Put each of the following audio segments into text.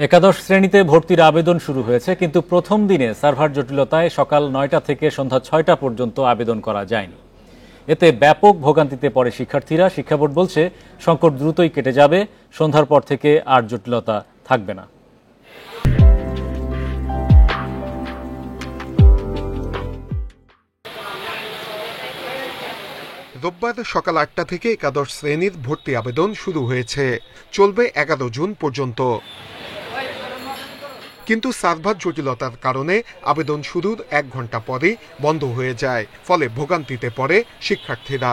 একাদশ শ্রেণীতে ভর্তির আবেদন শুরু হয়েছে, কিন্তু প্রথম দিনে সার্ভার জটিলতায় সকাল ৯টা থেকে সন্ধ্যা ৬টা পর্যন্ত আবেদন করা যায়নি। এতে ব্যাপক ভোগান্তিতে পড়ে শিক্ষার্থীরা। শিক্ষা বোর্ড বলছে সংকট দ্রুতই কেটে যাবে, সন্ধ্যার পর থেকে আর জটিলতা থাকবে না। রোববার সকাল ৮টা থেকে একাদশ শ্রেণীর ভর্তি আবেদন শুরু হয়েছে, চলবে ১১ জুন পর্যন্ত। কিন্তু সার্ভার জটিলতার কারণে আবেদন শুরুর ১ ঘন্টা পরেই বন্ধ হয়ে যায়, ফলে ভোগান্তিতে পড়ে শিক্ষার্থীরা।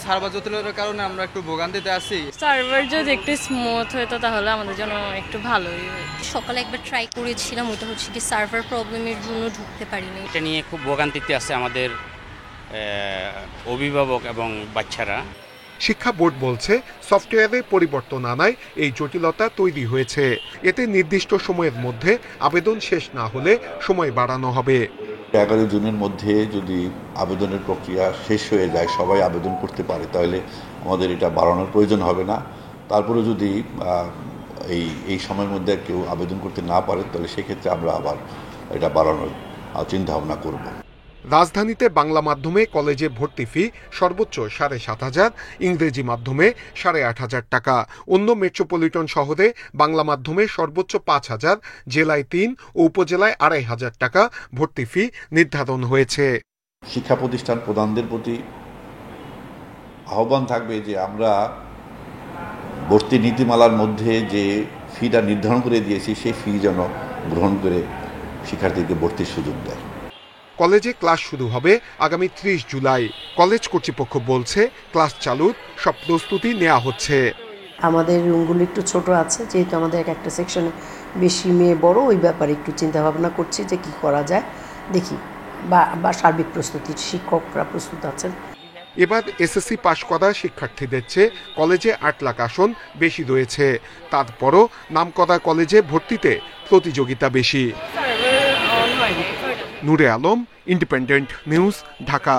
সার্ভার জটিলতার কারণে আমরা একটু ভোগান্তিতে আছি। সার্ভার যদি একটু স্মুথ হতো তাহলে আমাদের জন্য একটু ভালোই হতো। সকালে একবার ট্রাই করেছিলাম, ওটা হচ্ছে কি সার্ভার প্রবলেমের জন্য ঢুকতে পারিনি। এটা নিয়ে খুব ভোগান্তিতে আছে আমাদের অভিভাবক এবং বাচ্চারা। শিক্ষা বোর্ড বলছে সফটওয়্যারে পরিবর্তন আনায় এই জটিলতা তৈরি হয়েছে। এতে নির্দিষ্ট সময়ের মধ্যে আবেদন শেষ না হলে সময় বাড়ানো হবে। 11 জুনের মধ্যে যদি আবেদনের প্রক্রিয়া শেষ হয়ে যায়, সবাই আবেদন করতে পারে, তাহলে আমাদের এটা বাড়ানোর প্রয়োজন হবে না। তারপরে যদি এই সময়ের মধ্যে কেউ আবেদন করতে না পারে, তাহলে সেক্ষেত্রে আমরা আবার এটা বাড়ানোর চিন্তা ভাবনা করব। রাজধানীতে বাংলা মাধ্যমে কলেজে ভর্তি ফি সর্বোচ্চ ৭,৫০০, ইংরেজি মাধ্যমে ৮,৫০০ টাকা। অন্য মেট্রোপলিটন শহরে বাংলা মাধ্যমে সর্বোচ্চ ৫,০০০, জেলায় ৩ ও উপজেলায় ২,৫০০ টাকা ভর্তি ফি নির্ধারণ হয়েছে। শিক্ষা প্রতিষ্ঠান প্রধানদের প্রতি আহ্বান থাকবে যে আমরা ভর্তি নীতিমালার মধ্যে যে ফিটা নির্ধারণ করে দিয়েছি, সেই ফি যেন গ্রহণ করে শিক্ষার্থীকে ভর্তির সুযোগ দেয়। কলেজে ক্লাস শুরু হবে আগামী ৩০ জুলাই। কলেজ কর্তৃপক্ষ বলছে ক্লাস চালুর সব প্রস্তুতি নেওয়া হচ্ছে। আমাদের রুমগুলো একটু ছোট আছে, যেহেতু আমাদের একটা সেকশনে বেশি মেয়ে বড়, ওই ব্যাপারে একটু চিন্তা ভাবনা করছি যে কি করা যায়, দেখি। বা সার্বিক প্রস্তুতি, শিক্ষকরা প্রস্তুত আছেন। এবার এসএসসি পাশ করা শিক্ষার্থীদের চেয়ে কলেজে ৮ লাখ আসন বেশি রয়েছে। তারপরও নামকরা কলেজে ভর্তিতে প্রতিযোগিতা বেশি। নূরে আলম, ইন্ডিপেন্ডেন্ট নিউজ, ঢাকা।